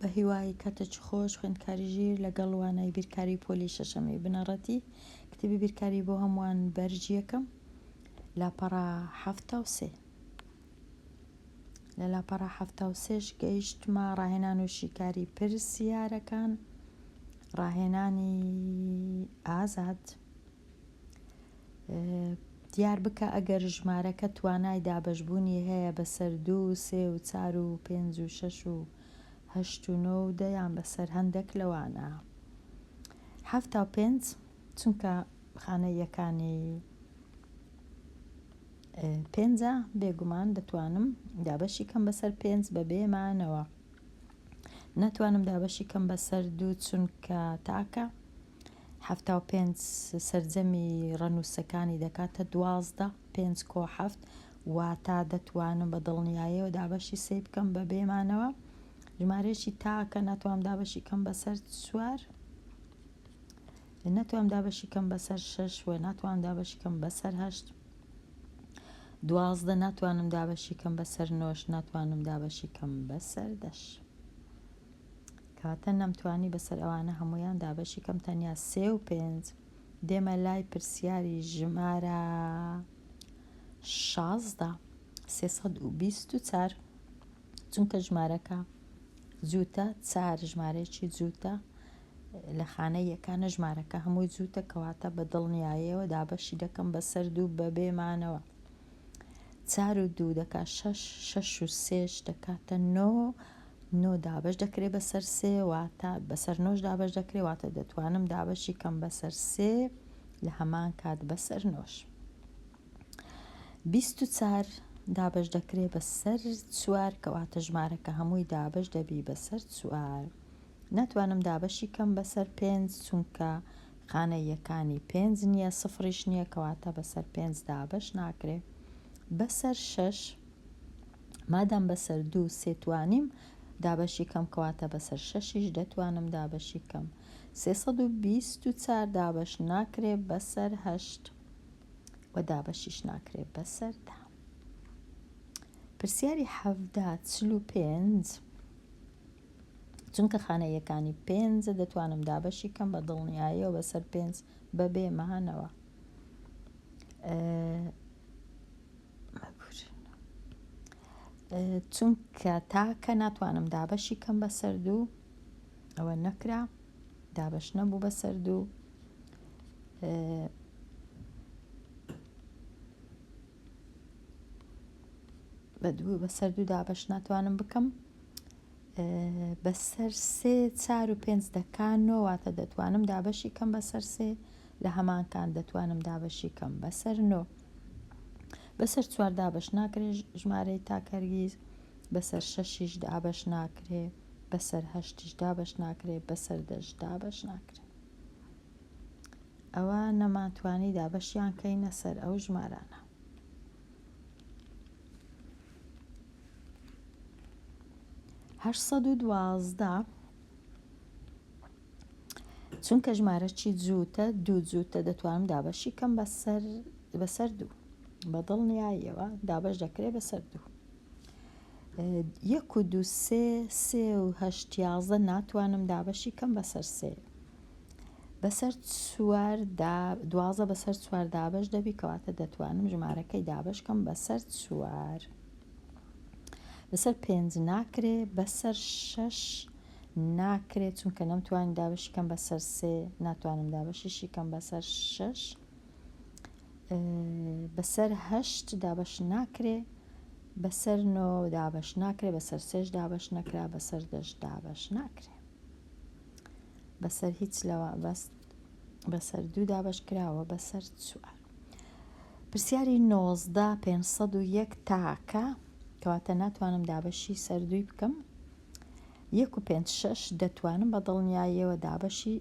بە هیوای کاتەچ خۆش خوێندکاری ژیر لەگەڵ وانای بیرکاری پۆلی شەشەمی بنەڕەتی کتێبی بیرکاری بۆ هەمووان بەرج یەکەم لاپەڕا 73 لە لاپەڕا 73ش گەیشتمە ڕاهێنان و شیکاری پرسیارەکان ڕاهێنانی ئازاد دیار بکە ئەگەر ژمارەکە توانای دابەشبوونی هەیە بەسەر 2 3 و 4 و 5 و 6 و 8 و 9 و 10 یان بەسەر هەندێک لەوانە 75 چونکە خانەیەکانی 5 بێگومان دەتوانم دابەشی کەم بەسەر 5 بە بێمانەوە نەتوانم دابەشی کەم بەسەر 2 چونکە تاکە 75 سەرجەمی ڕەنووسەکانی دەکاتە 12 5 کۆ 7 واتە دەتوانم بە دڵنیاییەوە دابەشی سێ بکەم بە بێمانەوە ژمارەیەکی تاکە ناتوانم دابەشی کەم بەسەر 4 ناتوانم دابەشی کەم بەسەر 6 و ناتوانم دابەشی کەم بەسەر 8 12 ناتوانم دابەشی کەم بەسەر 9 ناتوانم دابەشی کەم بەسەر 10 کەواتە نەمتوانی بەسەر ئەوانە هەمویان دابەشی کەم تەنیا 3 و 5 دێمە لای پرسیاری ژمارە 16 324 چونکە ژمارەکە جووتە 4 ژمارەیەکی جووتە لە خانەی یەکانە ژمارەکە هەمووی جووتە کەواتە بە دڵنیاییەوە دابەشی دەکەم بەسەر 2 بە بێمانەوە 4 و 2 دەکات 6 و 3 دەکاتە 9 دابش دەکرێت بەسەر 3 واتە بەسەر 9 دابش دەکرێت واتە دەتوانم دابەشی کەم بەسەر 3 لە هەمان کات بەسەر 9 24 دابش دەکرێت بەسەر 4 کەواتە ژمارەکە هەمووی دابش دەبی بەسەر 4 ناتوانم دابەشی کەم بەسەر 5 چونکە خانەیەکانی 5 نییە سفریش نییە کەواتە بەسەر 5 دابش ناکرێت بەسەر 6 مادام بەسەر 2 سێ توانیم دابەشی کەم کەواتە بەسەر 6ش دەتوانم دابەشی کەم 324 دابش ناکرێت بەسەر 8 و دابەشیش ناکرێت بەسەر 10 پرسیاری 45 چونکە خانەیەکانی 5 دەتوانم دابەشی کەم بە دڵنیاییەوە بەسەر 5 بە بێمانەوە چونکە تاکە ناتوانم دابەشی کەم بەسەر 2 ئەوە نەکرا دابش نەبوو بەسەر 2 بەسەر 2 دابش ناتوانم بکەم بەسەر 3 4 و 5 دەکانەوە واتە دەتوانم دابەشی کەم بەسەر 3 لە هەمانکان دەتوانم دابەشی کەم بەسەر 9 بەسەر 4 دابش ناکرێت ژمارەی تاکەرگیز بەسەر 6ش دابش ناکرێت بەسەر 8ش دابش ناکرێت بەسەر 10 دابش ناکرێت ئەوە نەماتوانی دابەشیان کەینە سەر ئەو ژمارانە هەشسەد و دوازدە چونکە ژمارەی جووتە 2 جووتە دەتوانم دابەشی کەم بەسەر 2 بە دڵنیاییەوە دابش دەکرێت بەسەر 2 1 و 2 3 و 8 11 ناتوانم دابەشی کەم بەسەر 3 بەسەر 4 12 بەسەر 4 دابش دەبی کەواتە دەتوانم ژمارەکەی دابش کەم بەسەر 4 بەسەر 5 ناکرێت بەسەر 6 ناکرێت چونکە نەمتوانین دابشی کەم بەسەر 3 ناتوانم دابەشیشی کەم بەسەر 6 بەسەر 8 دابش ناکرێت بەسەر 9 دابش ناکرێت بەسەر 3 دابش نەکرا بەسەر 10 دابش ناکرێت بەسەر هیچ لەوە بەسەر 2 دابش کراوە بەسەر 4 پرسیاری 19 501 تاکە کەواتە ناتوانم دابەشی سەر 2 بکەم 1 و 5 6 دەتوانم بە دڵنیاییەوە دابەشی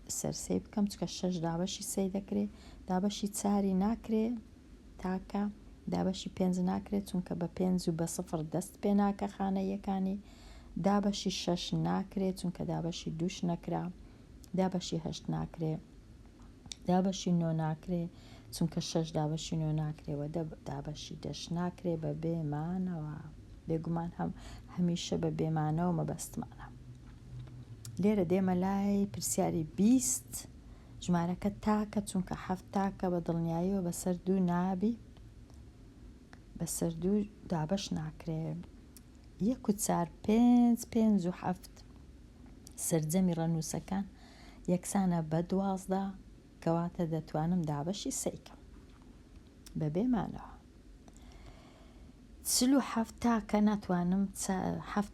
سەر 3 بکەم چکە 6 دابەشی 3 دەکرێت دابەشی 4 ناکرێت تاکە دابەشی 5 ناکرێت چونکە بە 5 و بە 0 دەست پێ ناکە خانەیەکانی دابەشی 6 ناکرێت چونکە دابەشی 2ش نەکرا دابەشی 8 ناکرێت دابەشی 9 ناکرێت چونکە 6 دابەشی 9 ناکرێتەوە دابەشی 10 ناکرێت بە بێمانەوە بێگومان هەمیشە بە بێمانەوە مەبەستمانە لێرە دێمە لای پرسیاری 20 ژمارەکە تاکە چونکە حەفت تاکە بە دڵنیاییەوە بەسەر 2 نابی بەسەر 2 دابەش ناکرێت 1 و 4 5 5 و 7 سەرجەمی ڕەنووسەکان یەکسانە بە 12 کەواتە دەتوانم دابەشی سەیکەم بە بێمانەوە 47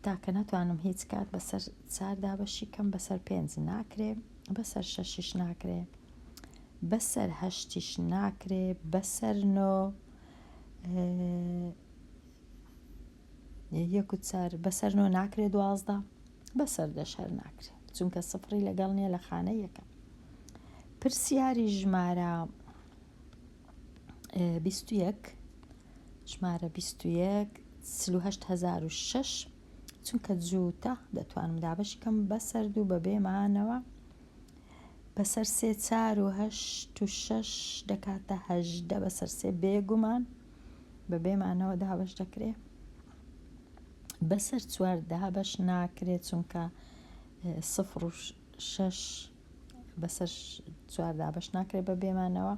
تاکە ناتوانم هیچ کات بەسەر 4 دابەشی کەم بەسەر 5 ناکرێ بەسەر 6 ناکرێ بەسەر 8 ناکرێ بەسەر 9 1 و 4 بەسەر 9 ناکرێ 12 بەسەر 10 هەر ناکرێت چونکە سفری لەگەڵ نییە لە خانە یەکەم پرسیاری ژمارە 21 ژمارە 21 38,006 چونکە جووتە دەتوانم دابەشی کەم بەسەر 2 بە بێمانەوە بەسەر 3 4 و 8 و 6 دەکاتە 18 بەسەر 3 بێگومان بە بێمانەوە دابەش دەکرێت بەسەر 4 دابەش ناکرێت چونکە 0 و 6 بەسەر 4 دابەش ناکرێت بە بێمانەوە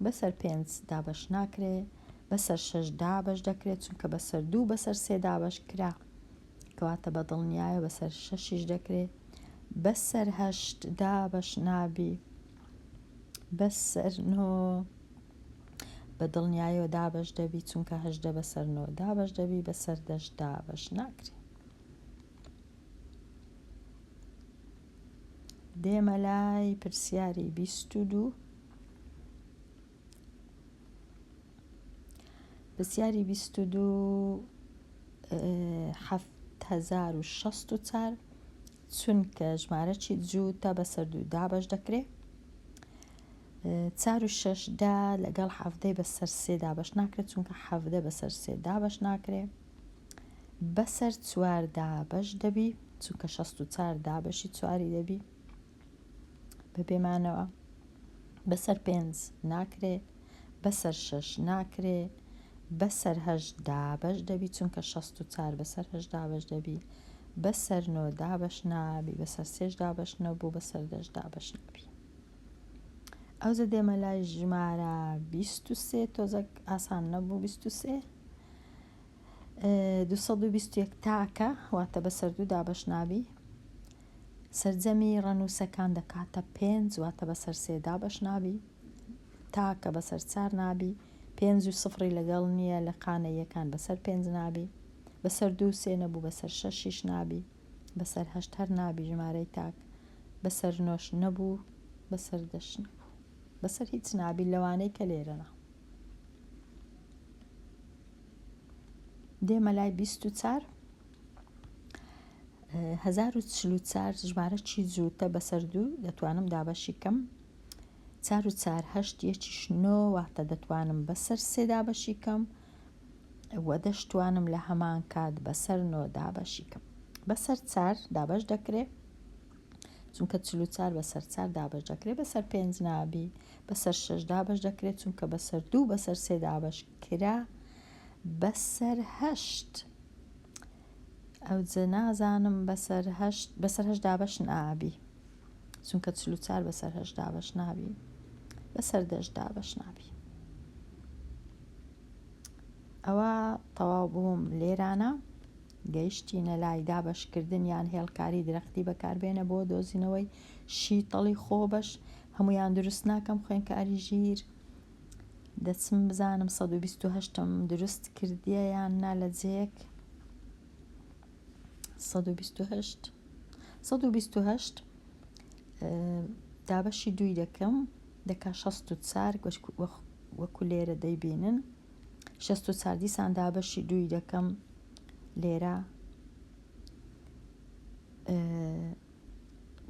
بەسەر 5 دابەش ناکرێت بەسەر 6 دابەش دەکرێت چونکە بەسەر 2 بەسەر 3 دابەش کرا کەواتە بە دڵنیایە بەسەر 6 دەکرێت بەسەر 8 دابەش نابی بەسەر 9 بە دڵنیایەوە دابەش دەبی چونکە 18 بەسەر 9 دابەش دەبی بەسەر 10 دابەش ناکرێت دێمە لای پرسیاری 22 پرسیاری 22 7,064 چونکە ژمارەی جووتە بەسەر 2 دابەش دەکرێت 4 و 6 دا لەگەڵ 7 بەسەر 3 دابەش ناکرێت چونکە 7 بەسەر 3 دابەش ناکرێت بەسەر 4 دابەش دەبی چونکە 64 دابەشی 4 دەبی بە بێمانەوە بەسەر 5 ناکرێت بەسەر 6 ناکرێت بەسەر 8 دابەش دەبی چونکە 64 بەسەر 8 دابەش دەبی بەسەر 9 دابەش نابی بەسەر 3 دابەش نەبوو بەسەر 10 دابەش نابی ئەوجە دێمە لای ژمارە 23 تۆزە ئاسان نەبوو 23 221 تاکە واتە بەسەر 2 دابەش نابی سەرجەمی ڕەنووسەکان دەکاتە 5 واتە بەسەر 3 دابەش نابی تاکە بەسەر 4 نابی 5 و سفری لەگەڵ نییە لە قانە یەکان بەسەر 5 نابی بەسەر 2 و 3 نەبوو بەسەر 6 نابی بەسەر 8 هەر نابی ژمارەی تاک بەسەر 9 نەبوو بەسەر 10 نەبوو بەسەر هیچ نابی لەوانەی کە لێرەنا دێمە لای 24 1044 ژمارە چی جووتە بەسەر 2 دەتوانم دابەشی کەم 4 و 4 8 یەکیش 9 واتە دەتوانم بەسەر 3 دابەشی کەم وە دەشتوانم لە هەمان کات بەسەر 9 دابەشی کەم بەسەر 4 دابەش دەکرێت چونکە 44 بەسەر 4 دابەش دەکرێت بەسەر 5 نابی بەسەر 6 دابەش دەکرێت چونکە بەسەر 2 بەسەر 3 دابەش کرا بەسەر 8 ئەوجە نازانم بەسەر 8 دابەش نابی چونکە 44 بەسەر 8 دابەش نابی بەسەر 10 دابەش نابی ئەوە تەواو بووم لێرانە گەیشتینە لای دابەشکردن یان هێڵکاری درەختی بەکاربێنە بۆ دۆزینەوەی شیتەڵی خۆبەش هەمویان دروست ناکەم خوێنکاری ژیر دەچم بزانم 128م دروست کردیە یان نا لە جێک 128 دابەشی دوی دەکەم دەکا 64 وەکو لێرە دەیبینن 64 دیسان دابەشی دوی دەکەم لێرە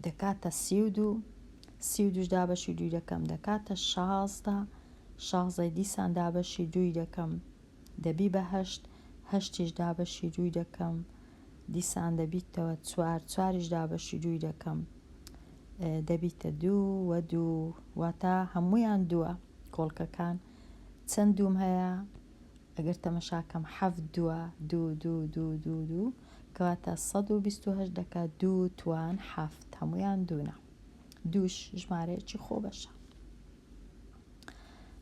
دەکاتە 32 دابەشی دوی دەکەم دەکاتە 16 دیسان دابەشی دوی دەکەم دەبی بە 8 دابەشی دوی دەکەم دیسان دەبیتەوە 4 دابەشی دوی دەکەم دەبیتە 2 واتە هەمویان 2 کۆڵکەکان چەند دوم هەیە ئەگەر تەمەشاکەم حەفت دووە دوو کەواتە 128 دەکات دوو توان حەفت هەمویان دوونە دووش ژمارەیەکی خۆ بەشە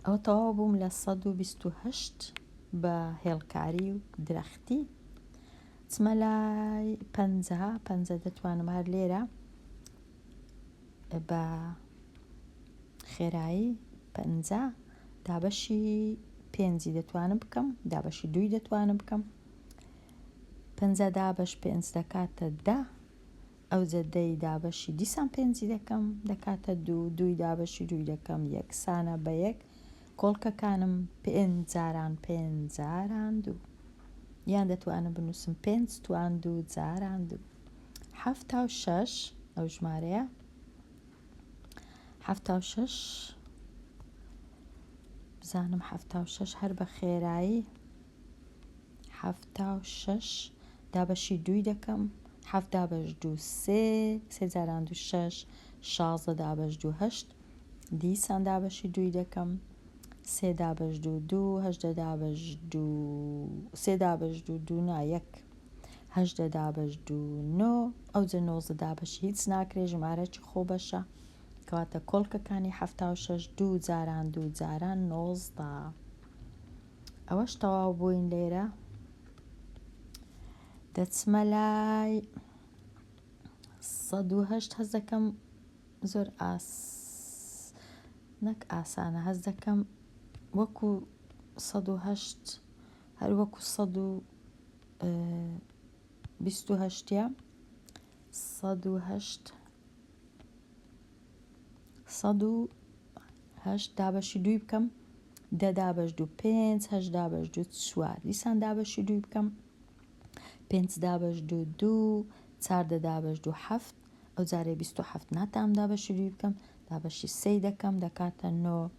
ئەوە تەواو بووم لە 128 بە هێڵکاری و درەختی چمە لای 50 دەتوانم هەر لێرە بە خێرایی 50 دابەشی 5 دەتوانم بکەم دابەشی 2 دەتوانم بکەم 50 دابەش 5 دەکاتە 10 ئەو جەدەی دابەشی دیسان 5 دەکەم دەکاتە 2 دابەشی 2 دەکەم یەکسانە بە یەک کۆڵکەکانم 5 جاران 5 جاران 2 یان دەتوانم بنووسم 5 توان 2 جاران 2 76 ئەو ژمارەیە 76 بزانم 76 هەر بە خێرایی 76 دابەشی 2 دەکەم 7 دابەش 2 3 جاران 2 6 16 دابەش 2 8 دیسان دابەشی 2 دەکەم 3 دابەش 2 2 8 دابەش 2 3 دابەش 2 2 نایەک 8 دابەش 2 9 ئەو جە 19 دابەشی هیچ ناکرێ ژمارەی خۆ بەشە کەواتە کۆڵکەکانی 76 2 جاران 2 جاران 19 ئەوەش تەواو بووین لێرە دەچمە لای 108 هەز دەکەم زۆر نەک ئاسانە هەز دەکەم وەکو 108 هەر وەکو 128 108 دابەشی 2 بکەم 10 دابەش 2 5 8 دابەش 2 4 دیسان دابەشی 2 بکەم 5 دابەش 2 2 4 دابەش 2 7 ئەو جارێ 27 ناتام دابەشی 2 بکەم دابەشی 3 دەکەم دەکاتە 9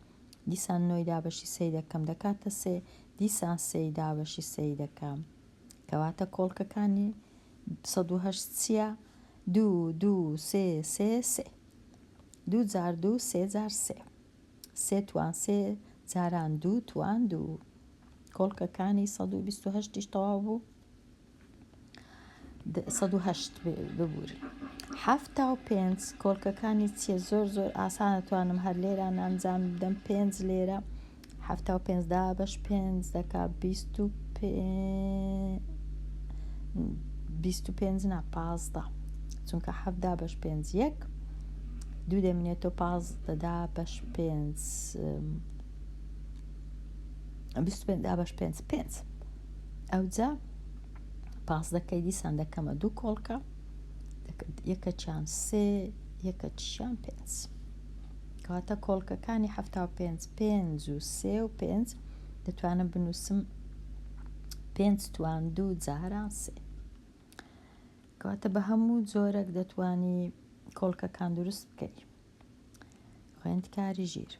دیسان 9 دابەشی 3 دەکەم دەکاتە 3 دیسان 3 دابەشی 3 دەکەم کەواتە کۆڵکەکانی 108 چییە 2 2 3 3 3 2 جار 2 3 جار 3 3 توان 3 جاران 2 توان 2 کۆڵکەکانی 128 دیش تەواو بوو 108 ببووری 75 کۆڵکەکانی چیە زۆر ئاسانە توانم هەر لێرە ئەنجام بدەم 5 لێرە 75 دابەش 5 دەکات 25 نا 15 چونکە 7 دابەش 5 1 2 دەمێنێتەوە 15 دابەش 5 25 دابەش 5 5 ئەوجا 15 دیسان دەکەمە 2 کۆڵکە یەکەچیان 3 یەکەچیان 5 کەواتە کۆڵکەکانی 75 5 و 3 و 5 دەتوانم بنووسم 5 توان 2 جاران 3 کەواتە بە هەموو جۆرەك دەتوانی کۆڵکەکان دروست بکەی خوێندکاری ژیر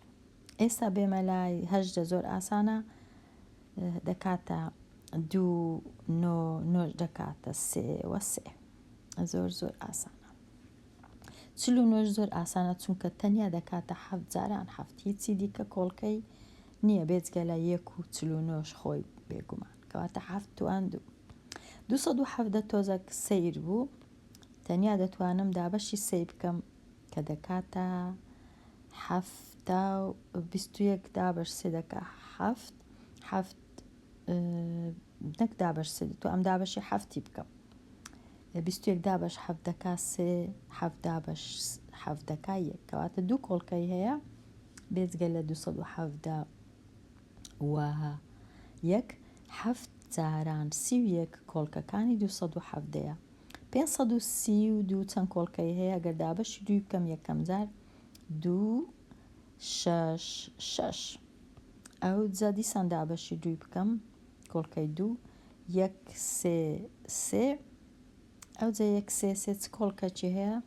ئێستا بێمە لای 8 زۆر ئاسانە دەکاتە 2 9 دەکاتە 3 و 3 زۆر ئاسانە 49 زۆر ئاسانە چونکە تەنیا دەکاتە 7 جاران 7 هیچی دیکە کۆڵکەی نییە بێجگە لە 1 و 49 خۆی بێگومان کەواتە 7 توان 2 270 تۆزێک سیر بوو تەنیا دەتوانم دابەشی 3 بکەم کە دەکاتە 21 دابەش 3 دەکات 7 نەک دابەش 3 تو ئەم دابەشی 7 بکەم 21 دابەش 7 دەکات 3 7 دابەش 7 دەکات 1 کەواتە 2 کۆڵکەی هەیە بێجگە لە 270 و 1 7 جاران 31 کۆڵکەکانی 270 532 چەند کۆڵکەی هەیە گەر دابەشی 2 بکەم یەکەم جار 2 6 6 ئەو جا دیسان دابەشی 2 بکەم کۆڵکەی 2 1 3 3 ئەو جا 1 3 3 چ کۆڵکەکی هەیە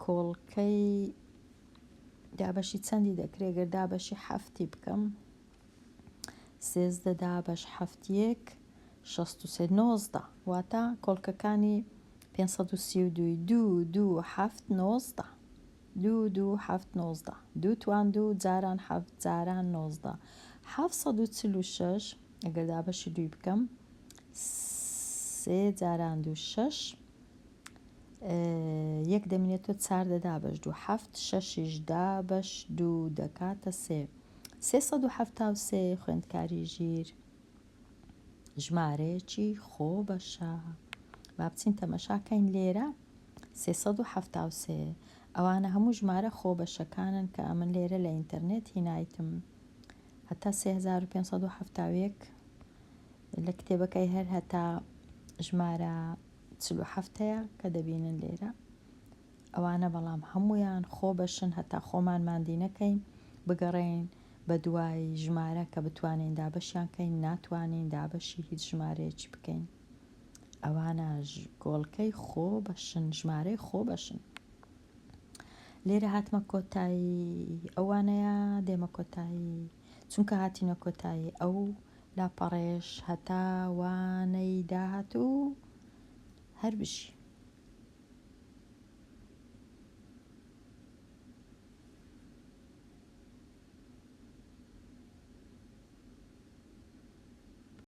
کۆڵکەی دابەشی چەندی دەکرێت گەر دابەشی 7 بکەم 13 دابەش 7 1 63 19 واتە کۆڵکەکانی 532 2 2 7 19 2 2 7 19 2 توان 2 جاران 7 جاران 19 746 ئەگەر دابەشی دوی بکەم 3 جاران 2 6 یەک دەمێنێتەوە 4 دەدابش 2 7 6 دابش 2 دەکاتە 3 373 خوێندکاری ژیر ژمارەیەکی خۆبەشە. با بچین تەمەشاکەین لێرە 373 ئەوانە هەموو ژمارە خۆبەشەکانن کە ئەمن لێرە لە ئینتەرنێت هینایتم هەتا 3571 لە کتێبەکەی هەر هەتا ژمارە 47ەیە کە دەبینن لێرە ئەوانە بەڵام هەمویان خۆبەشن هەتا خۆمان ماندی نەکەین بگەڕێین بە دوای ژمارە کە بتوانین دابەشیان کەین ناتوانین دابەشی هیچ ژمارەیەکی بکەین ئەوانە گۆڵکەی خۆبەشن ژمارەی خۆبەشن. لێرە هاتمە کۆتایی ئەوانەیە دێمە کۆتایی چونکە هاتینە کۆتایی ئەو لاپەڕێش هەتا وانەی داهاتوو هەر بشی